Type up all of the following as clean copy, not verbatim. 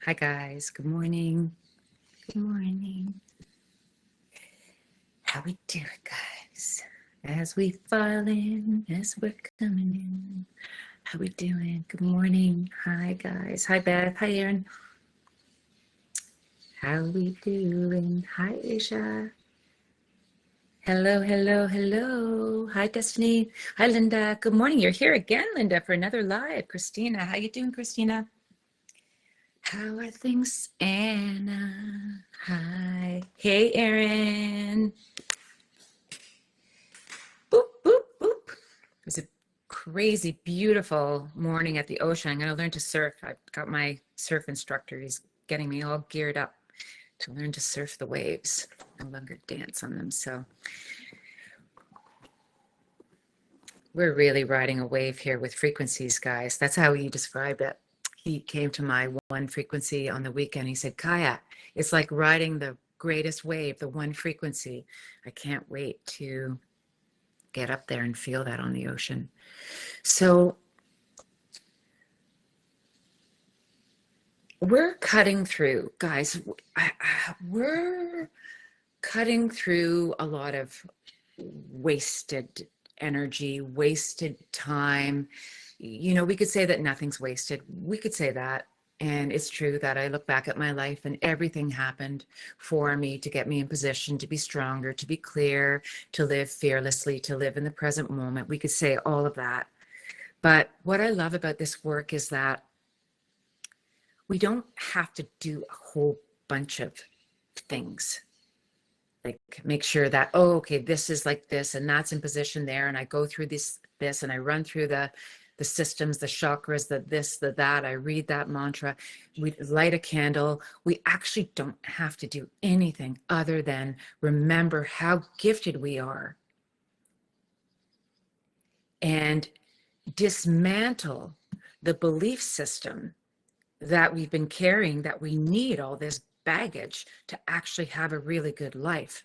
Hi guys, good morning. Good morning. How we doing, guys? As we file in, as we're coming in. How we doing? Good morning. Hi guys. Hi Beth. Hi Erin. How we doing? Hi Asia. Hello, hello, hello. Hi Destiny. Hi Linda. Good morning. You're here again, Linda, for another live. Christina, how you doing, Christina? How are things, Anna? Hi. Hey, Erin. Boop, boop, boop. It was a crazy, beautiful morning at the ocean. I'm going to learn to surf. I've got my surf instructor. He's getting me all geared up to learn to surf the waves, no longer dance on them. So we're really riding a wave here with frequencies, guys. That's how he described it. He came to my one frequency on the weekend. He said, Kaya, it's like riding the greatest wave, the one frequency. I can't wait to get up there and feel that on the ocean. So we're cutting through, guys. We're cutting through a lot of wasted energy, wasted time. You know, we could say that nothing's wasted. We could say that. And it's true that I look back at my life and everything happened for me to get me in position to be stronger, to be clear, to live fearlessly, to live in the present moment. We could say all of that. But what I love about this work is that we don't have to do a whole bunch of things. Like make sure that, oh, okay, this is like this and that's in position there. And I go through this and I run through the systems, the chakras, the this, the that. I read that mantra. We light a candle. We actually don't have to do anything other than remember how gifted we are and dismantle the belief system that we've been carrying, that we need all this baggage to actually have a really good life.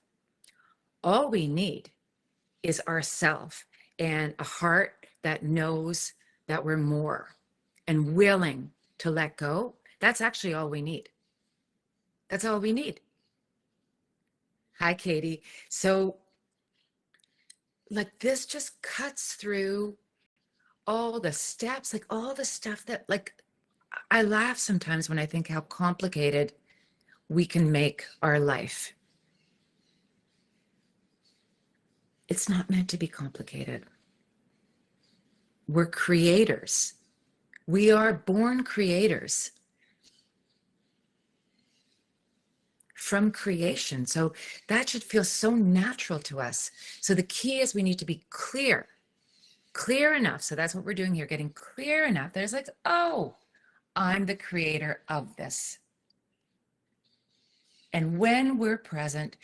All we need is ourself and a heart that knows that we're more and willing to let go. That's actually all we need. That's all we need. Hi, Katie. So, like, this just cuts through all the steps, like, all the stuff that, like, I laugh sometimes when I think how complicated we can make our life. It's not meant to be complicated. We're creators. We are born creators from creation. So that should feel so natural to us. So the key is we need to be clear enough. So that's what we're doing here, getting clear enough. There's like, oh, I'm the creator of this. And when we're present,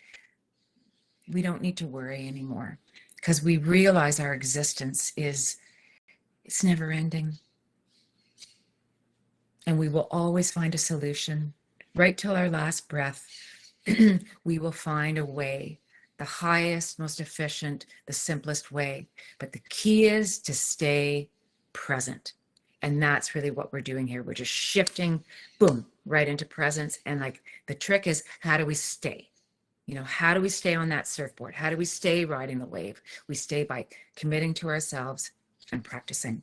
we don't need to worry anymore because we realize our existence it's never ending. And we will always find a solution right till our last breath. We will find a way, the highest, most efficient, the simplest way. But the key is to stay present. And that's really what we're doing here. We're just shifting, boom, right into presence. And like the trick is, how do we stay? You know, how do we stay on that surfboard? How do we stay riding the wave? We stay by committing to ourselves and practicing.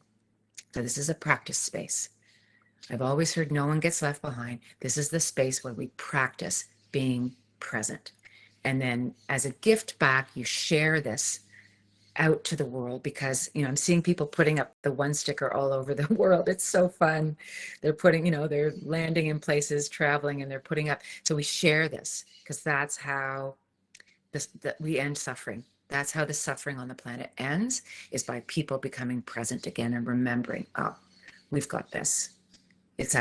So this is a practice space. I've always heard no one gets left behind. This is the space where we practice being present. And then as a gift back, you share this out to the world because, you know, I'm seeing people putting up the one sticker all over the world. It's so fun. They're putting, you know, they're landing in places, traveling, and they're putting up. So we share this because that's how that we end suffering. That's how the suffering on the planet ends, is by people becoming present again and remembering, oh, we've got this. It's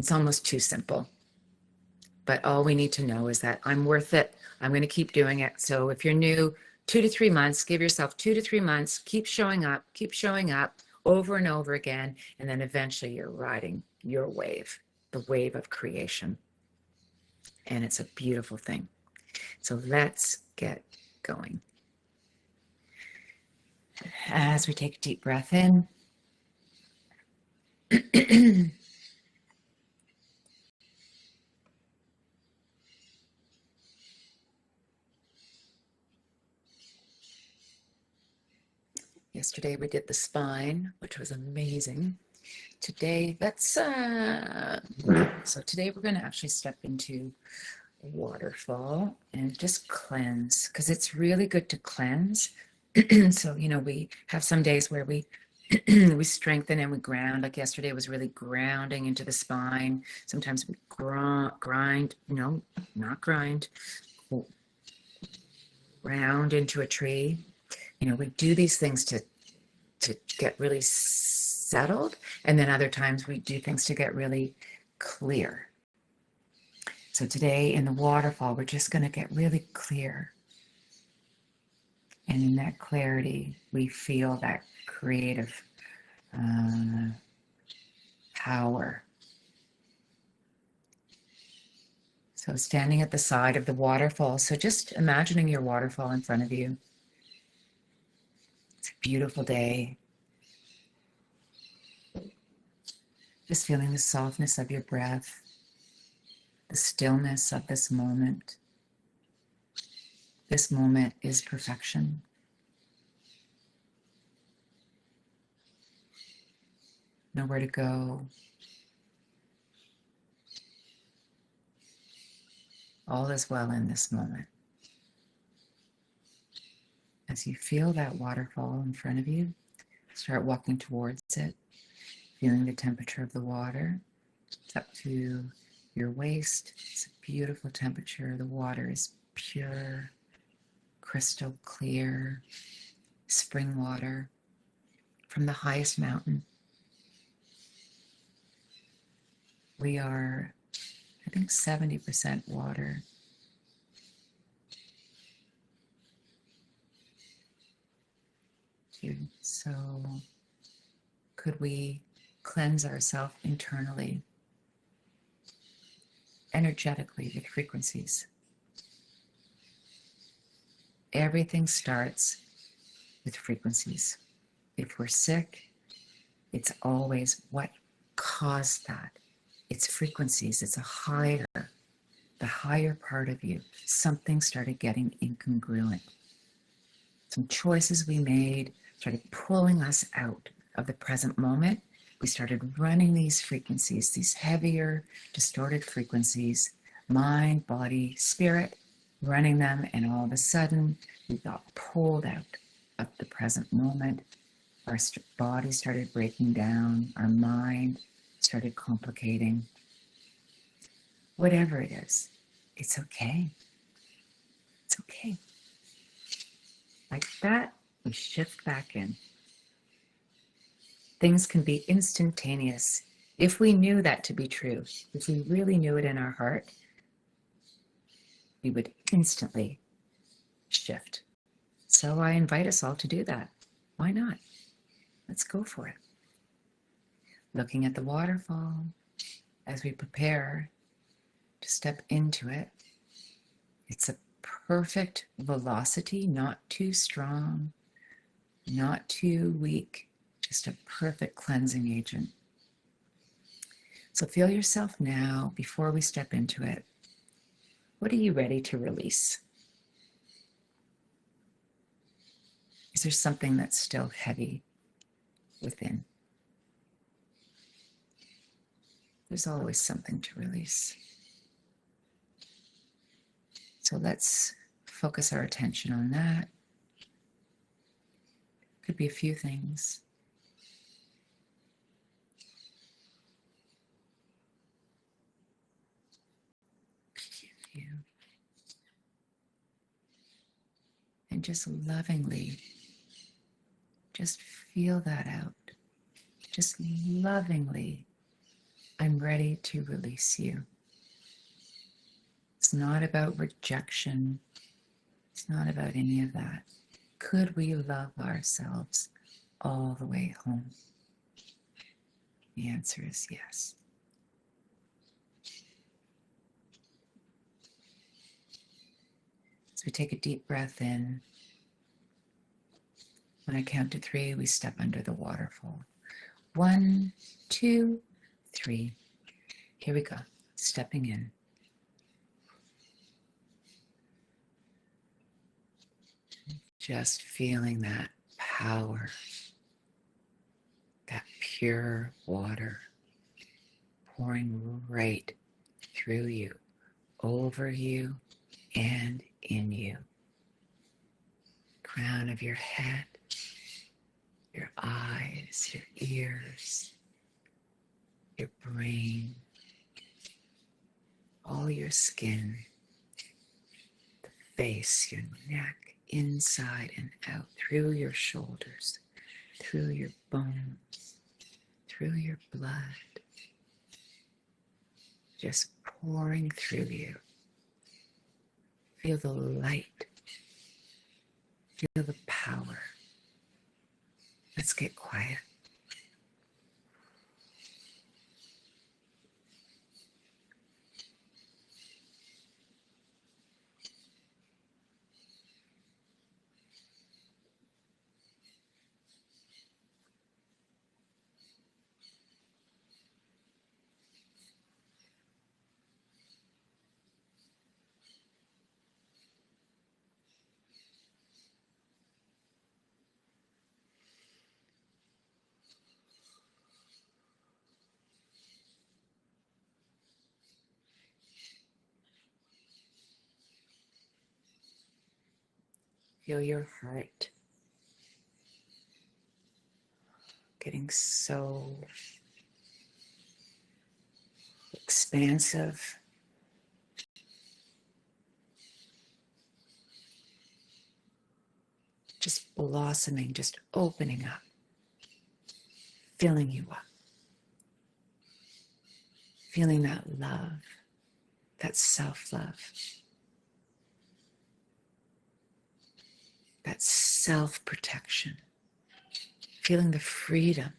almost too simple. But all we need to know is that I'm worth it. I'm going to keep doing it. So if you're new, 2 to 3 months, give yourself 2 to 3 months, keep showing up over and over again. And then eventually you're riding your wave, the wave of creation. And it's a beautiful thing. So let's get going. As we take a deep breath in, Yesterday we did the spine, which was amazing. Today, so today we're going to actually step into Waterfall and just cleanse, because it's really good to cleanse. So, we have some days where we we strengthen and we ground. Like yesterday was really grounding into the spine. Sometimes we grind, no, not grind, round into a tree. We do these things to get really settled, and then other times we do things to get really clear. So today in the waterfall, we're just going to get really clear. And in that clarity, we feel that creative power. So standing at the side of the waterfall, so just imagining your waterfall in front of you. It's a beautiful day. Just feeling the softness of your breath, the stillness of this moment. This moment is perfection. Nowhere to go. All is well in this moment. As you feel that waterfall in front of you, start walking towards it, feeling the temperature of the water. It's up to your waist. It's a beautiful temperature. The water is pure, crystal clear, spring water from the highest mountain. We are, I think, 70% water. So could we cleanse ourselves internally, energetically, with frequencies? Everything starts with frequencies. If we're sick, it's always what caused that. It's frequencies. It's the higher part of you. Something started getting incongruent. Some choices we made started pulling us out of the present moment. We started running these frequencies, these heavier, distorted frequencies, mind, body, spirit, running them, and all of a sudden we got pulled out of the present moment. Our body started breaking down, our mind started complicating. Whatever it is, it's okay. It's okay. Like that, we shift back in. Things can be instantaneous. If we knew that to be true, if we really knew it in our heart, we would instantly shift. So I invite us all to do that. Why not? Let's go for it. Looking at the waterfall as we prepare to step into it. It's a perfect velocity, not too strong, not too weak, just a perfect cleansing agent. So feel yourself now, before we step into it. What are you ready to release? Is there something that's still heavy within? There's always something to release. So let's focus our attention on that. Could be a few things. And just lovingly, just feel that out. Just lovingly, I'm ready to release you. It's not about rejection. It's not about any of that. Could we love ourselves all the way home? The answer is yes. So we take a deep breath in. When I count to 3, we step under the waterfall. 1, 2, 3. Here we go. Stepping in. Just feeling that power, that pure water pouring right through you, over you, and in you. Crown of your head, your eyes, your ears, your brain, all your skin, the face, your neck, inside and out, through your shoulders, through your bones, through your blood, just pouring through you. Feel the light, feel the power. Let's get quiet. Feel your heart getting so expansive. Just blossoming, just opening up, filling you up. Feeling that love, that self-love, that self-protection. Feeling the freedom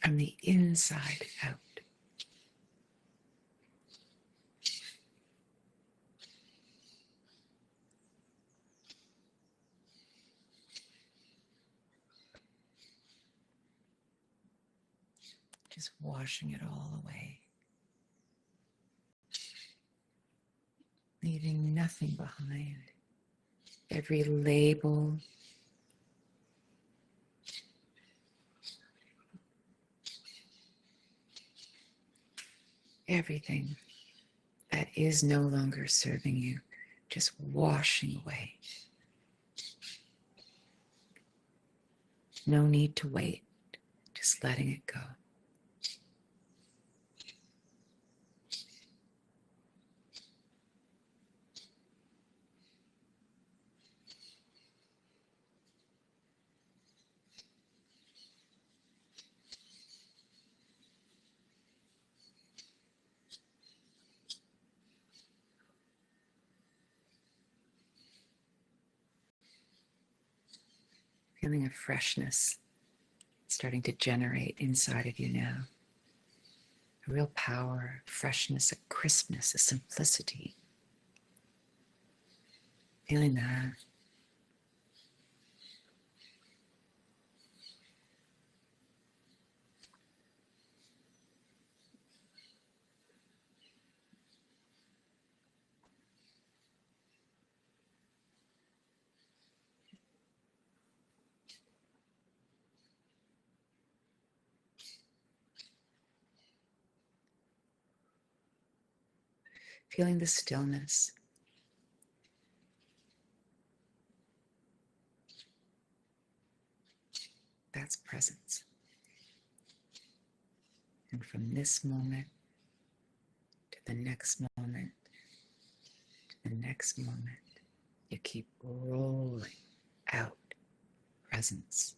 from the inside out. Just washing it all away. Leaving nothing behind. Every label, everything that is no longer serving you, just washing away. No need to wait, just letting it go. Feeling a freshness starting to generate inside of you now. A real power, freshness, a crispness, a simplicity. Feeling that. Feeling the stillness. That's presence. And from this moment to the next moment, to the next moment, you keep rolling out presence.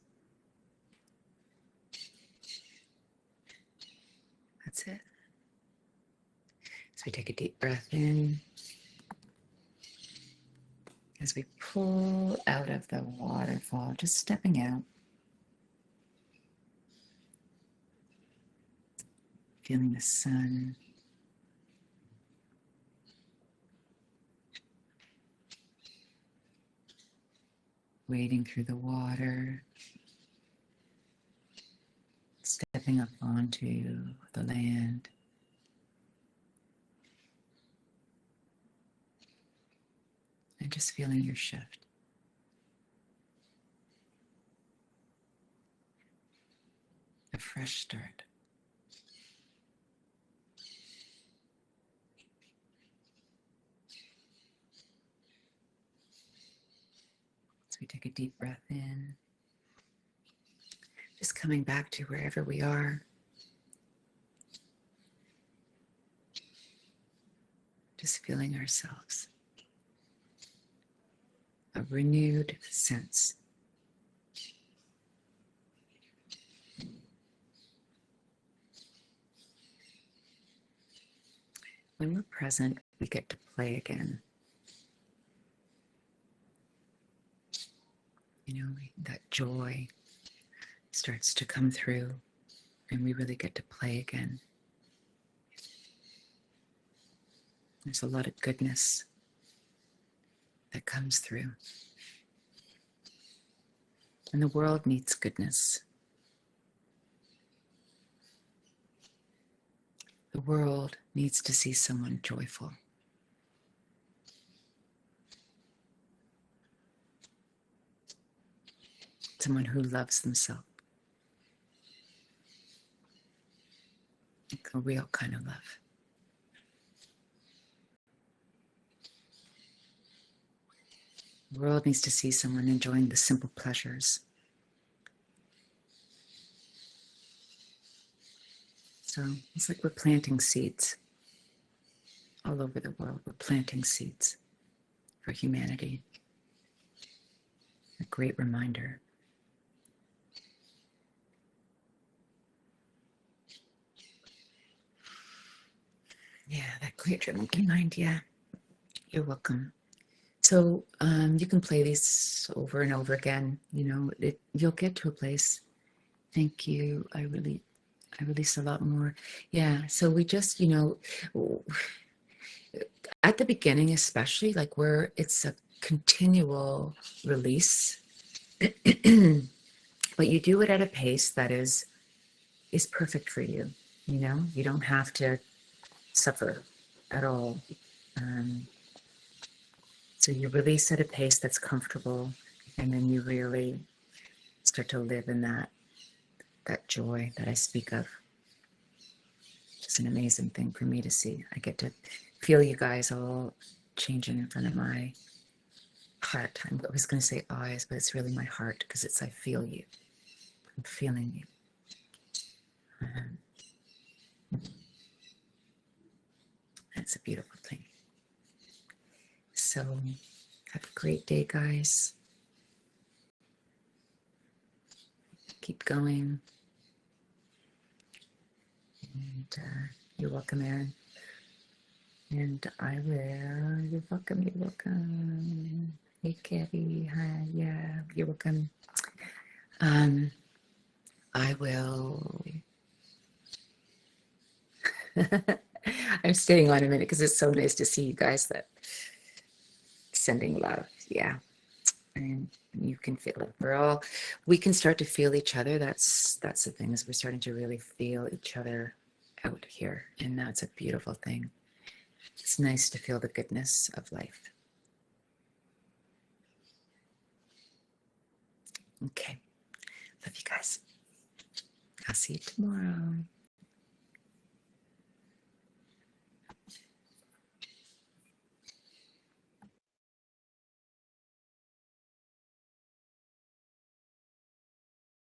That's it. So we take a deep breath in. As we pull out of the waterfall, just stepping out. Feeling the sun. Wading through the water. Stepping up onto the land. And just feeling your shift. a fresh start. So we take a deep breath in, just coming back to wherever we are. Just feeling ourselves. A renewed sense. When we're present, we get to play again. You know, that joy starts to come through and we really get to play again. There's a lot of goodness that comes through. And the world needs goodness. The world needs to see someone joyful. Someone who loves themselves. Like a real kind of love. The world needs to see someone enjoying the simple pleasures. So it's like we're planting seeds all over the world. We're planting seeds for humanity. A great reminder. Yeah, that clear monkey mind. Yeah, you're welcome. So you can play these over and over again. You know, you'll get to a place. Thank you. I release a lot more. Yeah. So we just, you know, at the beginning, especially like where it's a continual release, but you do it at a pace that is perfect for you. You know, you don't have to suffer at all. Um, so you release at a pace that's comfortable, and then you really start to live in that joy that I speak of. It's an amazing thing for me to see. I get to feel you guys all changing in front of my heart. I was going to say eyes, but it's really my heart because it's I feel you. I'm feeling you. That's a beautiful thing. So have a great day, guys. Keep going. And you're welcome, Erin. And I will. You're welcome. You're welcome. Hey, Kathy. Hi. Yeah, you're welcome. I will. I'm staying on a minute because it's so nice to see you guys that sending love. Yeah. And you can feel it. We can start to feel each other. That's the thing, is we're starting to really feel each other out here. And that's a beautiful thing. It's nice to feel the goodness of life. Okay. Love you guys. I'll see you tomorrow.